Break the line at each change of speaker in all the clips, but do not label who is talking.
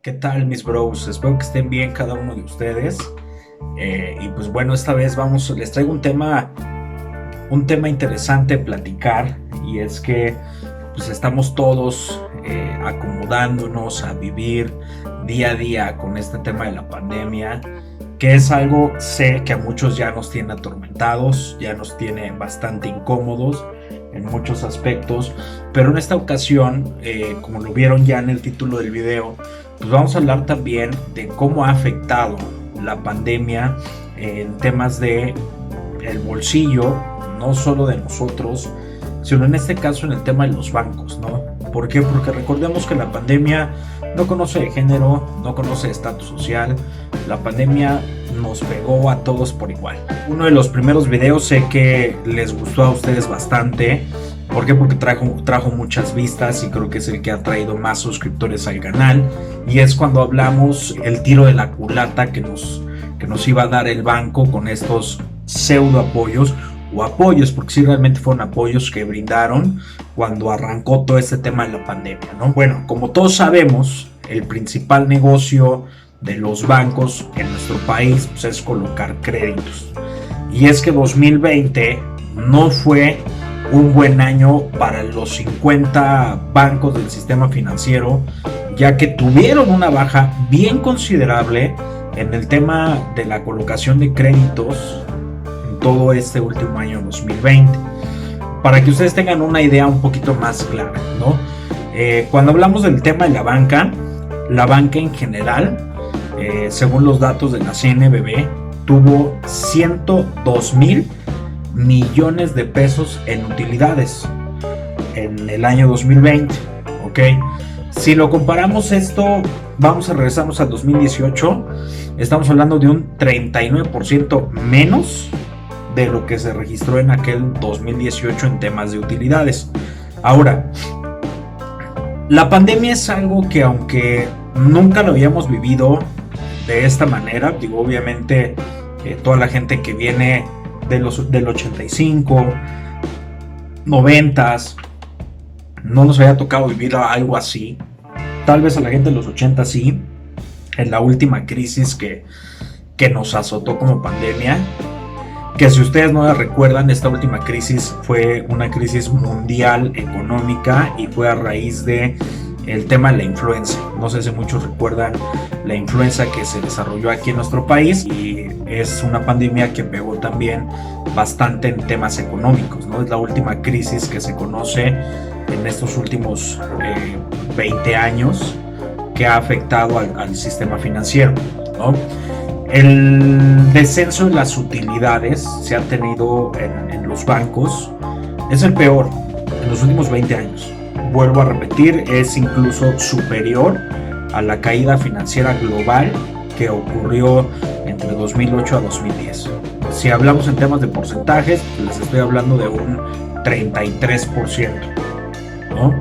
¿Qué tal, mis bros? Espero que estén bien cada uno de ustedes. Y pues bueno, esta vez les traigo un tema interesante a platicar, y es que pues estamos todos acomodándonos a vivir día a día con este tema de la pandemia, que es algo, sé que a muchos ya nos tiene atormentados, ya nos tiene bastante incómodos en muchos aspectos, pero en esta ocasión, como lo vieron ya en el título del video, pues vamos a hablar también de cómo ha afectado la pandemia en temas de el bolsillo, no solo de nosotros, sino en este caso en el tema de los bancos, ¿no? ¿Por qué? Porque recordemos que la pandemia no conoce de género, no conoce de estatus social, la pandemia nos pegó a todos por igual. Uno de los primeros videos sé que les gustó a ustedes bastante. ¿Por qué? Porque trajo muchas vistas y creo que es el que ha traído más suscriptores al canal. Y es cuando hablamos el tiro de la culata que nos iba a dar el banco con estos pseudo apoyos o apoyos, porque sí realmente fueron apoyos que brindaron cuando arrancó todo este tema de la pandemia, ¿no? Bueno, como todos sabemos, el principal negocio de los bancos en nuestro país pues, es colocar créditos. Y es que 2020 no fue un buen año para los 50 bancos del sistema financiero, ya que tuvieron una baja bien considerable en el tema de la colocación de créditos en todo este último año 2020. Para que ustedes tengan una idea un poquito más clara, ¿no? Cuando hablamos del tema de la banca en general, según los datos de la CNBB, tuvo 102 mil millones de pesos en utilidades en el año 2020, ¿ok? Si lo comparamos esto, vamos a regresarnos al 2018, estamos hablando de un 39% menos de lo que se registró en aquel 2018 en temas de utilidades. Ahora, la pandemia es algo que aunque nunca lo habíamos vivido de esta manera, digo, obviamente toda la gente que viene del 85, 90, no nos había tocado vivir algo así. Tal vez a la gente de los 80 sí, en la última crisis que nos azotó como pandemia, que si ustedes no la recuerdan, esta última crisis fue una crisis mundial económica y fue a raíz de el tema de la influenza. No sé si muchos recuerdan la influenza que se desarrolló aquí en nuestro país, y es una pandemia que pegó también bastante en temas económicos, ¿no? Es la última crisis que se conoce en estos últimos 20 años que ha afectado al sistema financiero, ¿no? El descenso de las utilidades se ha tenido en los bancos, es el peor en los últimos 20 años. Vuelvo a repetir, es incluso superior a la caída financiera global que ocurrió entre 2008 a 2010. Si hablamos en temas de porcentajes, les estoy hablando de un 33%, ¿no?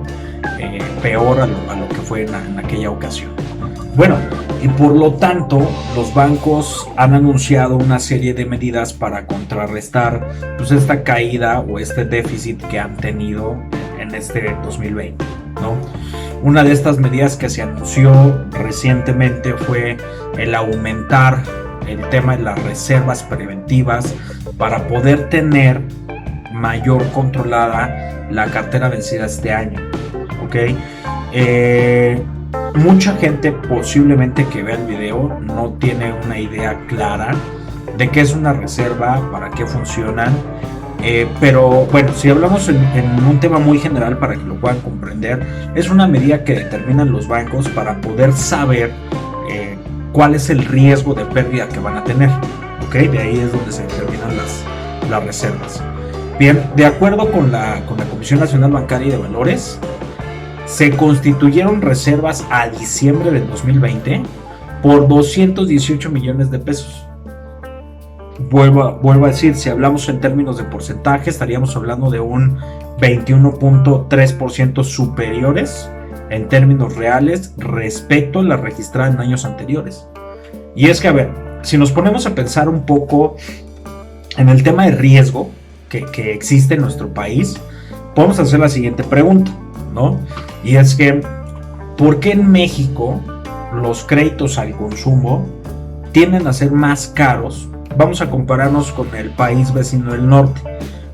Peor a lo que fue en aquella ocasión. Bueno, y por lo tanto, los bancos han anunciado una serie de medidas para contrarrestar pues, esta caída o este déficit que han tenido en este 2020, ¿no? Una de estas medidas que se anunció recientemente fue el aumentar el tema de las reservas preventivas para poder tener mayor controlada la cartera vencida este año, ¿ok? Mucha gente posiblemente que vea el video no tiene una idea clara de qué es una reserva, para qué funcionan, pero bueno, si hablamos en un tema muy general para que lo puedan comprender, es una medida que determinan los bancos para poder saber cuál es el riesgo de pérdida que van a tener, ¿ok? De ahí es donde se determinan las reservas. Bien, de acuerdo con la Comisión Nacional Bancaria y de Valores, se constituyeron reservas a diciembre del 2020 por 218 millones de pesos. Vuelvo a decir, si hablamos en términos de porcentaje, estaríamos hablando de un 21.3% superiores en términos reales respecto a la registrada en años anteriores. Y es que, a ver, si nos ponemos a pensar un poco en el tema de riesgo que existe en nuestro país, podemos hacer la siguiente pregunta, ¿no? Y es que, ¿por qué en México los créditos al consumo tienden a ser más caros. Vamos a compararnos con el país vecino del norte,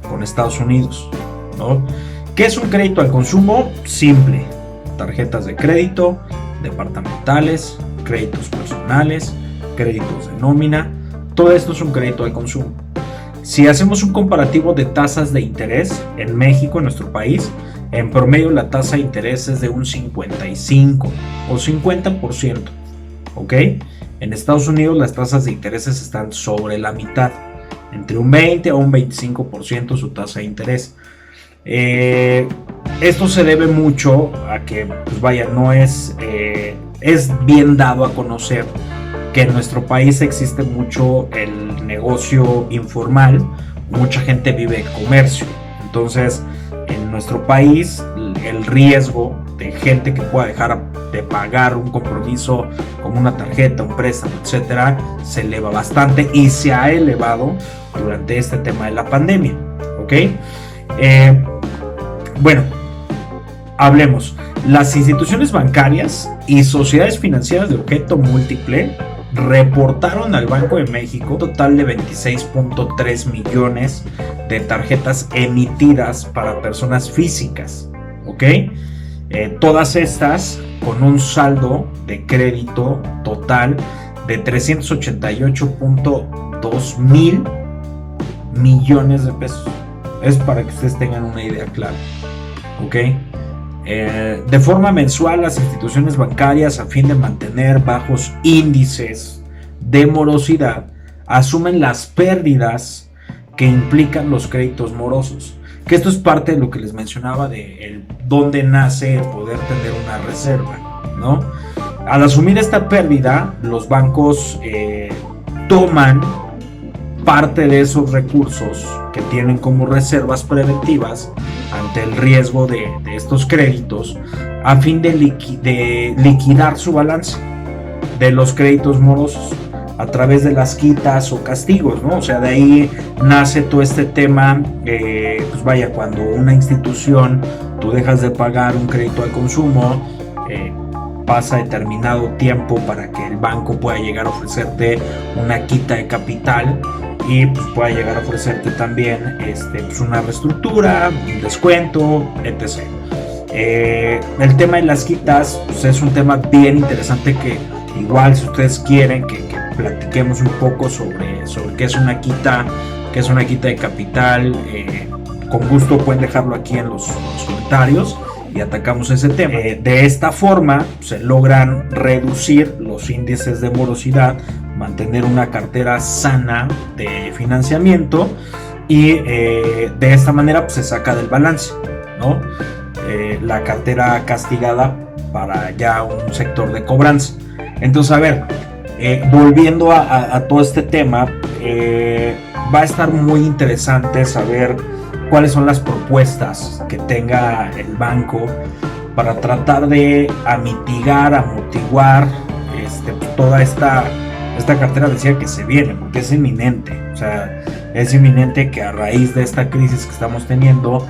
con Estados Unidos, ¿no? ¿Qué es un crédito al consumo? Simple: tarjetas de crédito, departamentales, créditos personales, créditos de nómina. Todo esto es un crédito al consumo. Si hacemos un comparativo de tasas de interés en México, en nuestro país, en promedio la tasa de interés es de un 55 o 50%, ¿ok? En Estados Unidos las tasas de intereses están sobre la mitad, entre un 20 o un 25% su tasa de interés. Esto se debe mucho a que, pues vaya, no es bien dado a conocer que en nuestro país existe mucho el negocio informal, mucha gente vive de comercio. Entonces, en nuestro país el riesgo de gente que pueda dejar de pagar un compromiso como una tarjeta, un préstamo, etcétera, se eleva bastante y se ha elevado durante este tema de la pandemia, ¿ok? Bueno, hablemos. Las instituciones bancarias y sociedades financieras de objeto múltiple reportaron al Banco de México un total de 26.3 millones de tarjetas emitidas para personas físicas, ¿ok? Todas estas con un saldo de crédito total de 388.2 mil millones de pesos. Es para que ustedes tengan una idea clara, ¿ok? De forma mensual, las instituciones bancarias, a fin de mantener bajos índices de morosidad, asumen las pérdidas que implican los créditos morosos. Que esto es parte de lo que les mencionaba de dónde nace el poder tener una reserva, ¿no? Al asumir esta pérdida, los bancos toman parte de esos recursos que tienen como reservas preventivas ante el riesgo de estos créditos, a fin de liquidar su balance de los créditos morosos a través de las quitas o castigos, ¿no? O sea, de ahí nace todo este tema. Pues vaya, cuando una institución, tú dejas de pagar un crédito al consumo, pasa determinado tiempo para que el banco pueda llegar a ofrecerte una quita de capital y pues pueda llegar a ofrecerte también pues una reestructura, un descuento, etc. El tema de las quitas pues es un tema bien interesante que igual, si ustedes quieren que platiquemos un poco sobre qué es una quita de capital, con gusto pueden dejarlo aquí en los comentarios y atacamos ese tema. De esta forma se logran reducir los índices de morosidad, mantener una cartera sana de financiamiento y de esta manera pues, se saca del balance, ¿no? La cartera castigada para ya un sector de cobranza. Entonces, a ver, volviendo a todo este tema, va a estar muy interesante saber cuáles son las propuestas que tenga el banco para tratar de amortiguar toda esta cartera decía que se viene, porque es inminente. O sea, es inminente que a raíz de esta crisis que estamos teniendo,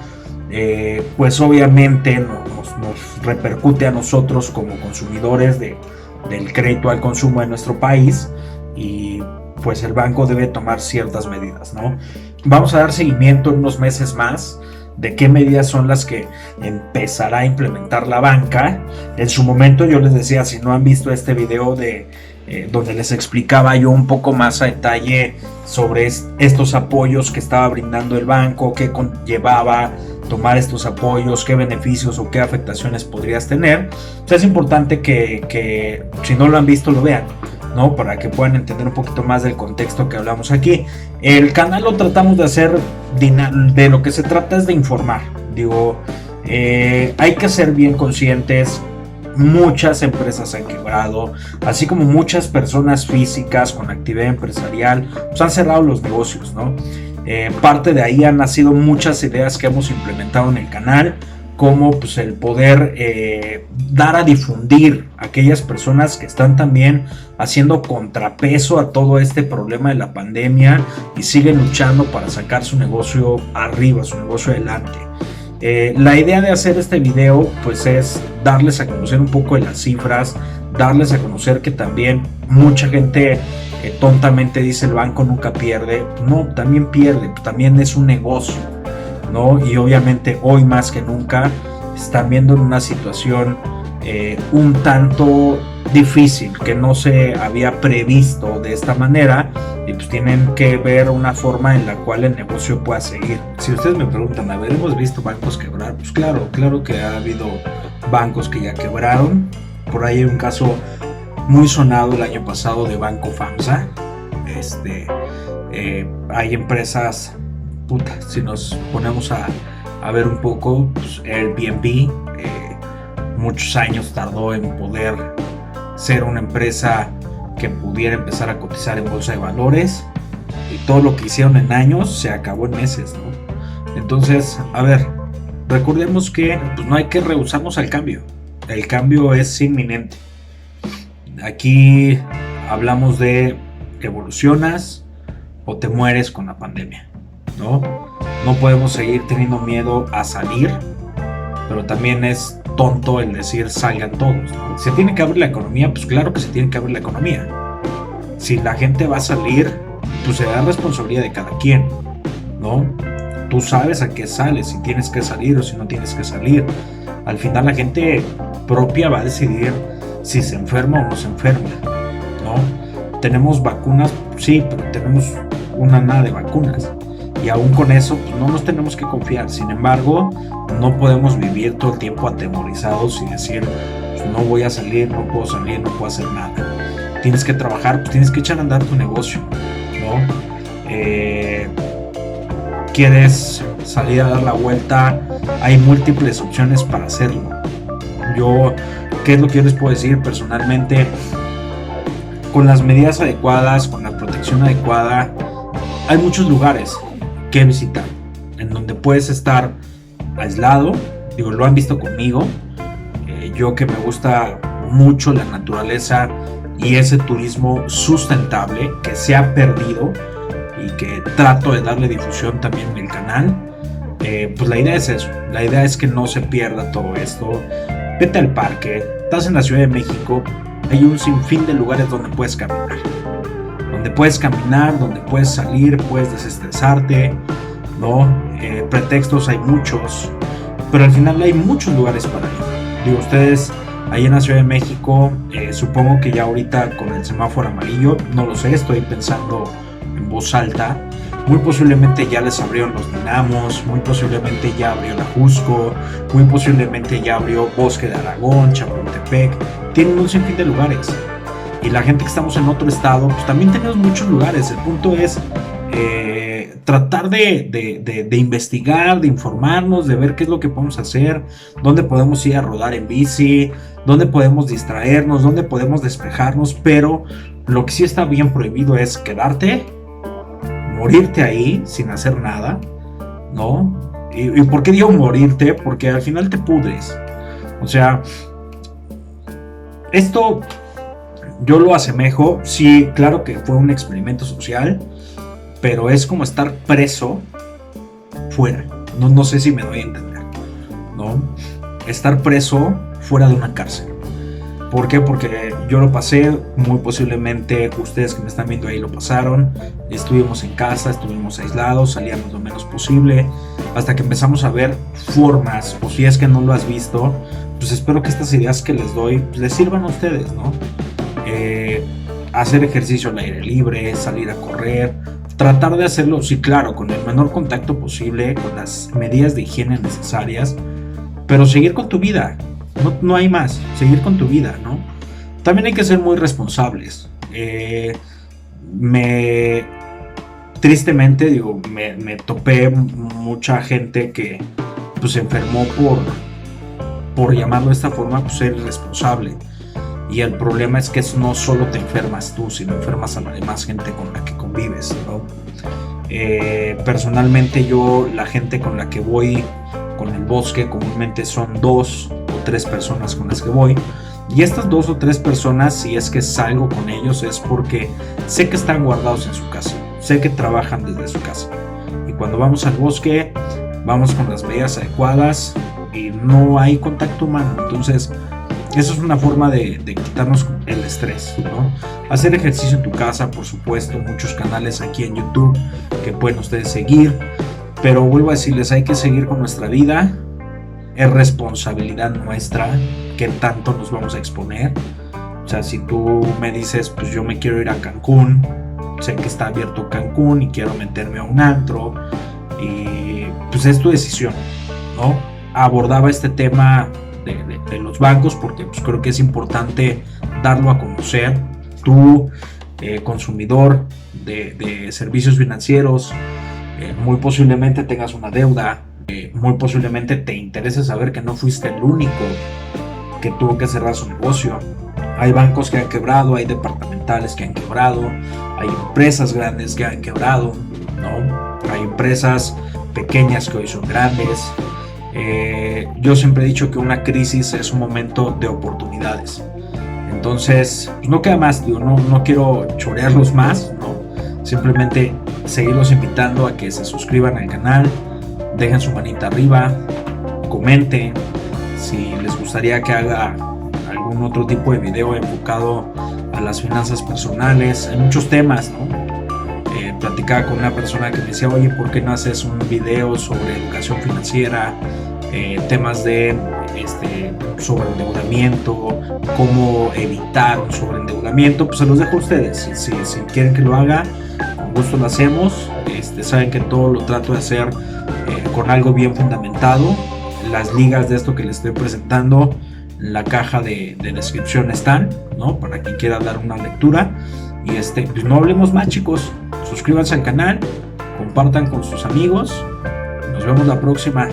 pues obviamente nos repercute a nosotros como consumidores del crédito al consumo en nuestro país, y pues el banco debe tomar ciertas medidas, ¿no? Vamos a dar seguimiento en unos meses más de qué medidas son las que empezará a implementar la banca. En su momento yo les decía, si no han visto este video donde les explicaba yo un poco más a detalle sobre estos apoyos que estaba brindando el banco, qué conllevaba tomar estos apoyos, qué beneficios o qué afectaciones podrías tener. O sea, es importante que si no lo han visto lo vean, ¿no? Para que puedan entender un poquito más del contexto que hablamos aquí. El canal lo tratamos de hacer, de lo que se trata es de informar. Digo, hay que ser bien conscientes. Muchas empresas han quebrado, así como muchas personas físicas con actividad empresarial pues han cerrado los negocios, ¿no? Parte de ahí han nacido muchas ideas que hemos implementado en el canal, como pues el poder dar a difundir a aquellas personas que están también haciendo contrapeso a todo este problema de la pandemia y siguen luchando para sacar su negocio arriba, su negocio adelante. La idea de hacer este video pues es darles a conocer un poco de las cifras, darles a conocer que también mucha gente tontamente dice el banco nunca pierde. No, también pierde, también es un negocio, ¿no? Y obviamente hoy más que nunca están viendo en una situación un tanto difícil, que no se había previsto de esta manera, y pues tienen que ver una forma en la cual el negocio pueda seguir. Si ustedes me preguntan, a ver, ¿hemos visto bancos quebrar? Pues claro que ha habido bancos que ya quebraron. Por ahí hay un caso muy sonado el año pasado de Banco FAMSA. Hay empresas, si nos ponemos a ver un poco, pues Airbnb, muchos años tardó en poder ser una empresa que pudiera empezar a cotizar en bolsa de valores, y todo lo que hicieron en años se acabó en meses, ¿no? Entonces, a ver, recordemos que pues, no hay que rehusarnos al cambio. El cambio es inminente. Aquí hablamos de evolucionas o te mueres con la pandemia, ¿no? No podemos seguir teniendo miedo a salir, pero también es tonto el decir salgan todos, ¿no? ¿Se tiene que abrir la economía? Pues claro que se tiene que abrir la economía. Si la gente va a salir, pues será responsabilidad de cada quien, ¿no? Tú sabes a qué sales, si tienes que salir o si no tienes que salir. Al final la gente propia va a decidir si se enferma o no se enferma, ¿no? Tenemos vacunas, sí, pero tenemos una nada de vacunas. Y aún con eso, pues no nos tenemos que confiar. Sin embargo, no podemos vivir todo el tiempo atemorizados y decir, pues no voy a salir, no puedo salir, no puedo hacer nada. Tienes que trabajar, pues tienes que echar a andar tu negocio, ¿no? ¿Quieres salir a dar la vuelta? Hay múltiples opciones para hacerlo. ¿Qué es lo que yo les puedo decir personalmente? Con las medidas adecuadas, con la protección adecuada, hay muchos lugares que visitar, en donde puedes estar aislado. Lo han visto conmigo, yo que me gusta mucho la naturaleza y ese turismo sustentable que se ha perdido y que trato de darle difusión también en el canal. Pues la idea es eso, la idea es que no se pierda todo esto. Vete al parque, estás en la Ciudad de México, hay un sinfín de lugares donde puedes caminar, donde puedes salir, puedes desestresarte, ¿no? Pretextos hay muchos, pero al final hay muchos lugares para ir. Ustedes ahí en la Ciudad de México, supongo que ya ahorita con el semáforo amarillo, no lo sé, estoy pensando en voz alta, muy posiblemente ya les abrieron los Dinamos, muy posiblemente ya abrió la Jusco, muy posiblemente ya abrió Bosque de Aragón, Chapultepec. Tienen un sinfín de lugares. Y la gente que estamos en otro estado, pues también tenemos muchos lugares. El punto es tratar de investigar, de informarnos, de ver qué es lo que podemos hacer, dónde podemos ir a rodar en bici, dónde podemos distraernos, dónde podemos despejarnos. Pero lo que sí está bien prohibido es quedarte, morirte ahí sin hacer nada, ¿no? ¿Y por qué digo morirte? Porque al final te pudres. O sea, esto yo lo asemejo, sí, claro que fue un experimento social, pero es como estar preso fuera. No sé si me doy a entender, ¿no? Estar preso fuera de una cárcel. ¿Por qué? Porque yo lo pasé, muy posiblemente ustedes que me están viendo ahí lo pasaron. Estuvimos en casa, estuvimos aislados, salíamos lo menos posible, hasta que empezamos a ver formas, o si es que no lo has visto, pues espero que estas ideas que les doy pues les sirvan a ustedes, ¿no? Hacer ejercicio al aire libre, salir a correr, tratar de hacerlo, sí, claro, con el menor contacto posible, con las medidas de higiene necesarias, pero seguir con tu vida. No hay más, seguir con tu vida, ¿no? También hay que ser muy responsables. Tristemente, me topé mucha gente que pues se enfermó por llamarlo de esta forma, pues ser irresponsable. Y el problema es que no solo te enfermas tú, sino enfermas a la demás gente con la que convives, ¿no? Personalmente la gente con la que voy con el bosque comúnmente son 2 o 3 personas con las que voy, y estas 2 o 3 personas, si es que salgo con ellos, es porque sé que están guardados en su casa, sé que trabajan desde su casa, y cuando vamos al bosque vamos con las medidas adecuadas, y no hay contacto humano. Entonces, eso es una forma de quitarnos el estrés, ¿no? Hacer ejercicio en tu casa, por supuesto, muchos canales aquí en YouTube que pueden ustedes seguir, pero vuelvo a decirles, hay que seguir con nuestra vida, es responsabilidad nuestra qué tanto nos vamos a exponer. O sea, si tú me dices, pues yo me quiero ir a Cancún, sé que está abierto Cancún y quiero meterme a un antro, y pues es tu decisión, ¿no? Abordaba este tema de los bancos porque pues creo que es importante darlo a conocer. Tú, consumidor de servicios financieros, muy posiblemente tengas una deuda, muy posiblemente te interese saber que no fuiste el único que tuvo que cerrar su negocio. Hay bancos que han quebrado, hay departamentales que han quebrado, hay empresas grandes que han quebrado, ¿no? Hay empresas pequeñas que hoy son grandes. Yo siempre he dicho que una crisis es un momento de oportunidades. Entonces, pues no queda más, digo, no quiero chorearlos más, ¿no? Simplemente seguirlos invitando a que se suscriban al canal, dejen su manita arriba, comenten si les gustaría que haga algún otro tipo de video enfocado a las finanzas personales. Hay muchos temas, ¿no? Platicaba con una persona que me decía, oye, ¿por qué no haces un video sobre educación financiera? Temas de sobreendeudamiento, cómo evitar un sobreendeudamiento. Pues se los dejo a ustedes. Si quieren que lo haga, con gusto lo hacemos. Saben que todo lo trato de hacer con algo bien fundamentado. Las ligas de esto que les estoy presentando en la caja de descripción están, ¿no? Para quien quiera dar una lectura. Y pues no hablemos más, chicos. Suscríbanse al canal, compartan con sus amigos. Nos vemos la próxima.